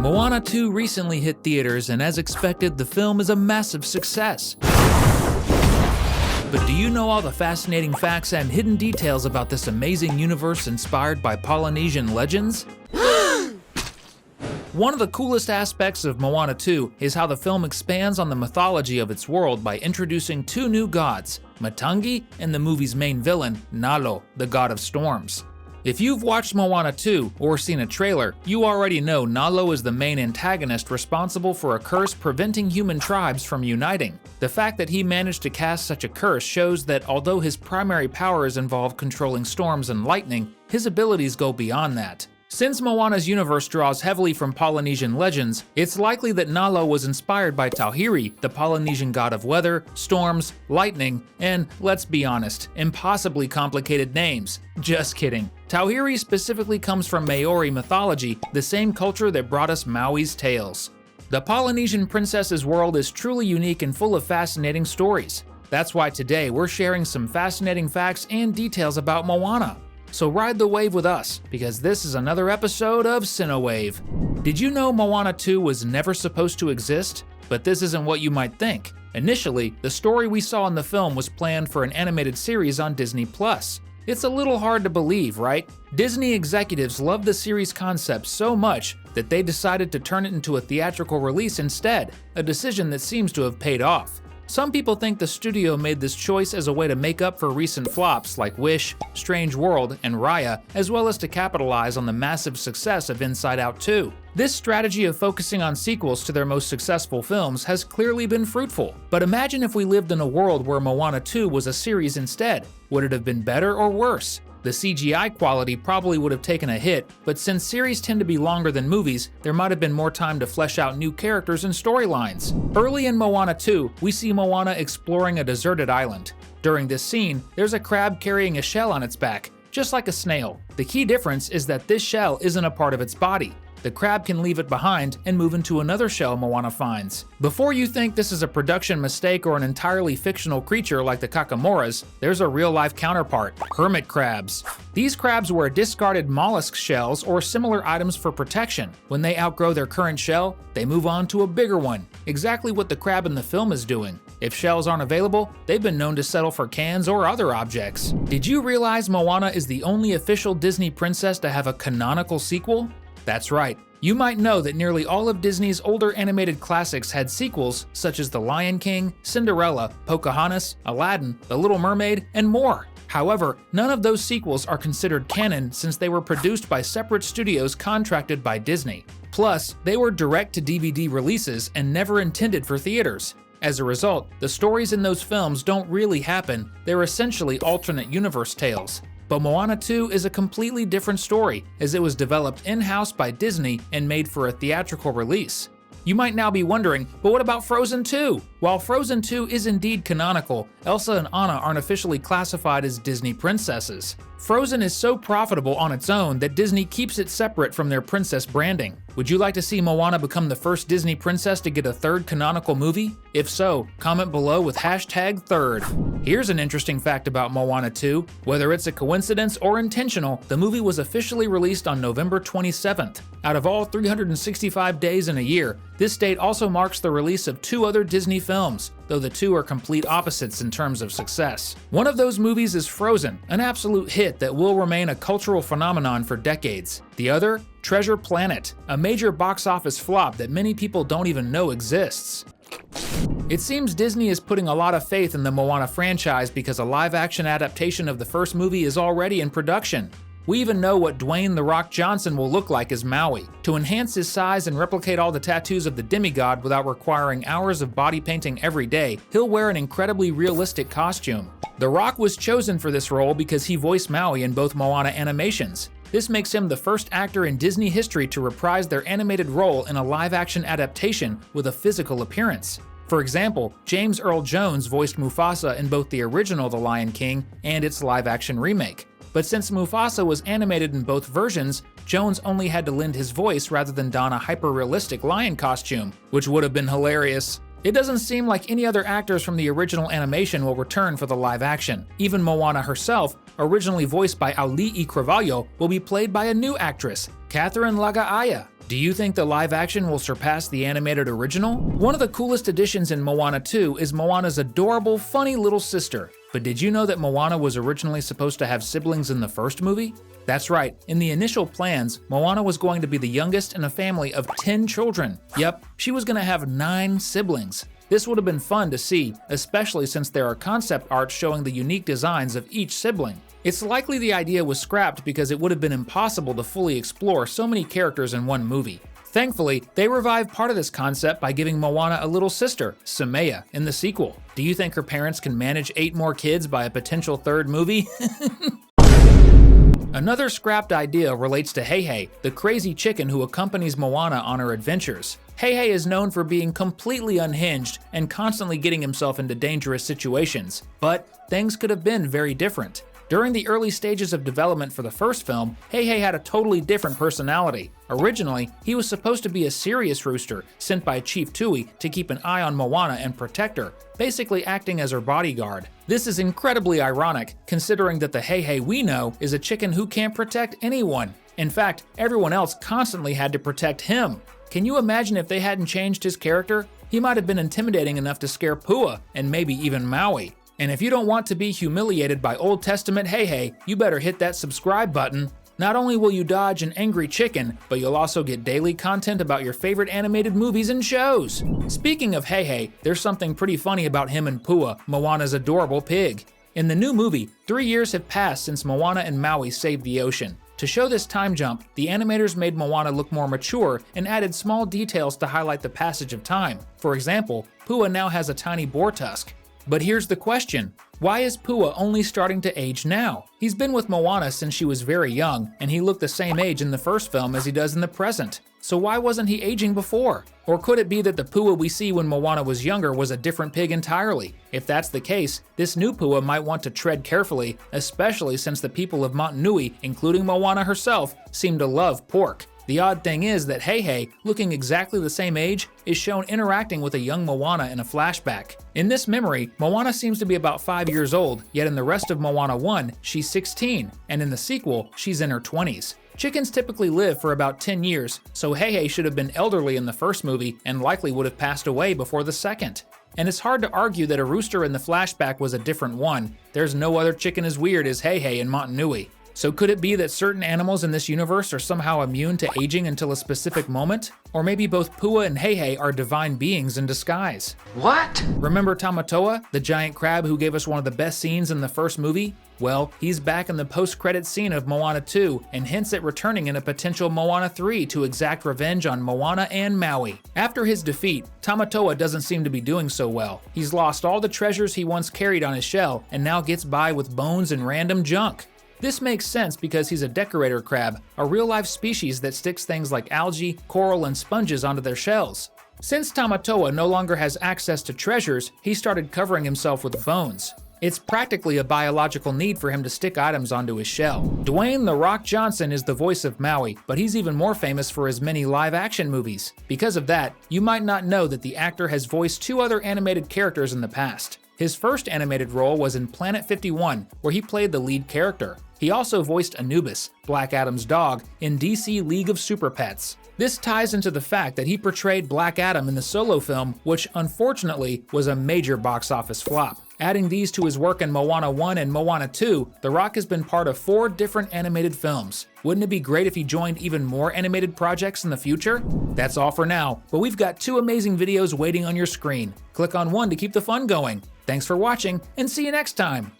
Moana 2 recently hit theaters, and as expected, the film is a massive success. But do you know all the fascinating facts and hidden details about this amazing universe inspired by Polynesian legends? One of the coolest aspects of Moana 2 is how the film expands on the mythology of its world by introducing two new gods, Matangi and the movie's main villain, Nalo, the god of storms. If you've watched Moana 2 or seen a trailer, you already know Nalo is the main antagonist responsible for a curse preventing human tribes from uniting. The fact that he managed to cast such a curse shows that although his primary powers involve controlling storms and lightning, his abilities go beyond that. Since Moana's universe draws heavily from Polynesian legends, it's likely that Nalo was inspired by Tauhiri, the Polynesian god of weather, storms, lightning, and, let's be honest, impossibly complicated names. Just kidding. Tauhiri specifically comes from Maori mythology, the same culture that brought us Maui's tales. The Polynesian princess's world is truly unique and full of fascinating stories. That's why today we're sharing some fascinating facts and details about Moana. So ride the wave with us, because this is another episode of Cinewave. Did you know Moana 2 was never supposed to exist? But this isn't what you might think. Initially, the story we saw in the film was planned for an animated series on Disney+. It's a little hard to believe, right? Disney executives loved the series concept so much that they decided to turn it into a theatrical release instead, a decision that seems to have paid off. Some people think the studio made this choice as a way to make up for recent flops like Wish, Strange World, and Raya, as well as to capitalize on the massive success of Inside Out 2. This strategy of focusing on sequels to their most successful films has clearly been fruitful. But imagine if we lived in a world where Moana 2 was a series instead. Would it have been better or worse? The CGI quality probably would have taken a hit, but since series tend to be longer than movies, there might have been more time to flesh out new characters and storylines. Early in Moana 2, we see Moana exploring a deserted island. During this scene, there's a crab carrying a shell on its back, just like a snail. The key difference is that this shell isn't a part of its body. The crab can leave it behind and move into another shell Moana finds. Before you think this is a production mistake or an entirely fictional creature like the Kakamoras, there's a real-life counterpart, hermit crabs. These crabs wear discarded mollusk shells or similar items for protection. When they outgrow their current shell, they move on to a bigger one, exactly what the crab in the film is doing. If shells aren't available, they've been known to settle for cans or other objects. Did you realize Moana is the only official Disney princess to have a canonical sequel? That's right. You might know that nearly all of Disney's older animated classics had sequels such as The Lion King, Cinderella, Pocahontas, Aladdin, The Little Mermaid, and more. However, none of those sequels are considered canon since they were produced by separate studios contracted by Disney. Plus, they were direct-to-DVD releases and never intended for theaters. As a result, the stories in those films don't really happen, they're essentially alternate universe tales. But Moana 2 is a completely different story, as it was developed in-house by Disney and made for a theatrical release. You might now be wondering, but what about Frozen 2? While Frozen 2 is indeed canonical, Elsa and Anna aren't officially classified as Disney princesses. Frozen is so profitable on its own that Disney keeps it separate from their princess branding. Would you like to see Moana become the first Disney princess to get a third canonical movie? If so, comment below with #3rd. Here's an interesting fact about Moana 2. Whether it's a coincidence or intentional, the movie was officially released on November 27th. Out of all 365 days in a year, this date also marks the release of two other Disney films, though the two are complete opposites in terms of success. One of those movies is Frozen, an absolute hit that will remain a cultural phenomenon for decades. The other, Treasure Planet, a major box office flop that many people don't even know exists. It seems Disney is putting a lot of faith in the Moana franchise because a live-action adaptation of the first movie is already in production. We even know what Dwayne "The Rock" Johnson will look like as Maui. To enhance his size and replicate all the tattoos of the demigod without requiring hours of body painting every day, he'll wear an incredibly realistic costume. The Rock was chosen for this role because he voiced Maui in both Moana animations. This makes him the first actor in Disney history to reprise their animated role in a live-action adaptation with a physical appearance. For example, James Earl Jones voiced Mufasa in both the original The Lion King and its live-action remake. But since Mufasa was animated in both versions, Jones only had to lend his voice rather than don a hyper-realistic lion costume, which would have been hilarious. It doesn't seem like any other actors from the original animation will return for the live action. Even Moana herself, originally voiced by Auli'i Cravalho, will be played by a new actress, Catherine Lagaaya. Do you think the live action will surpass the animated original? One of the coolest additions in Moana 2 is Moana's adorable, funny little sister. But did you know that Moana was originally supposed to have siblings in the first movie? That's right, in the initial plans, Moana was going to be the youngest in a family of 10 children. Yep, she was going to have 9 siblings. This would have been fun to see, especially since there are concept art showing the unique designs of each sibling. It's likely the idea was scrapped because it would have been impossible to fully explore so many characters in one movie. Thankfully, they revived part of this concept by giving Moana a little sister, Samea, in the sequel. Do you think her parents can manage 8 more kids by a potential third movie? Another scrapped idea relates to Heihei, the crazy chicken who accompanies Moana on her adventures. Heihei is known for being completely unhinged and constantly getting himself into dangerous situations, but things could have been very different. During the early stages of development for the first film, Heihei had a totally different personality. Originally, he was supposed to be a serious rooster sent by Chief Tui to keep an eye on Moana and protect her, basically acting as her bodyguard. This is incredibly ironic, considering that the Heihei we know is a chicken who can't protect anyone. In fact, everyone else constantly had to protect him. Can you imagine if they hadn't changed his character? He might have been intimidating enough to scare Pua and maybe even Maui. And if you don't want to be humiliated by Old Testament Heihei, you better hit that subscribe button. Not only will you dodge an angry chicken, but you'll also get daily content about your favorite animated movies and shows. Speaking of Heihei, there's something pretty funny about him and Pua, Moana's adorable pig. In the new movie, 3 years have passed since Moana and Maui saved the ocean. To show this time jump, the animators made Moana look more mature and added small details to highlight the passage of time. For example, Pua now has a tiny boar tusk. But here's the question, why is Pua only starting to age now? He's been with Moana since she was very young, and he looked the same age in the first film as he does in the present. So why wasn't he aging before? Or could it be that the Pua we see when Moana was younger was a different pig entirely? If that's the case, this new Pua might want to tread carefully, especially since the people of Motunui, including Moana herself, seem to love pork. The odd thing is that Heihei, looking exactly the same age, is shown interacting with a young Moana in a flashback. In this memory, Moana seems to be about 5 years old, yet in the rest of Moana 1, she's 16, and in the sequel, she's in her 20s. Chickens typically live for about 10 years, so Heihei should have been elderly in the first movie and likely would have passed away before the second. And it's hard to argue that a rooster in the flashback was a different one. There's no other chicken as weird as Heihei in Motunui. So could it be that certain animals in this universe are somehow immune to aging until a specific moment? Or maybe both Pua and Heihei are divine beings in disguise. What? Remember Tamatoa, the giant crab who gave us one of the best scenes in the first movie? Well, he's back in the post-credits scene of Moana 2 and hints at returning in a potential Moana 3 to exact revenge on Moana and Maui. After his defeat, Tamatoa doesn't seem to be doing so well. He's lost all the treasures he once carried on his shell and now gets by with bones and random junk. This makes sense because he's a decorator crab, a real-life species that sticks things like algae, coral, and sponges onto their shells. Since Tamatoa no longer has access to treasures, he started covering himself with bones. It's practically a biological need for him to stick items onto his shell. Dwayne "The Rock" Johnson is the voice of Maui, but he's even more famous for his many live-action movies. Because of that, you might not know that the actor has voiced 2 other animated characters in the past. His first animated role was in Planet 51, where he played the lead character. He also voiced Anubis, Black Adam's dog, in DC League of Super Pets. This ties into the fact that he portrayed Black Adam in the Solo film, which unfortunately was a major box office flop. Adding these to his work in Moana 1 and Moana 2, The Rock has been part of 4 different animated films. Wouldn't it be great if he joined even more animated projects in the future? That's all for now, but we've got 2 amazing videos waiting on your screen. Click on one to keep the fun going. Thanks for watching, and see you next time!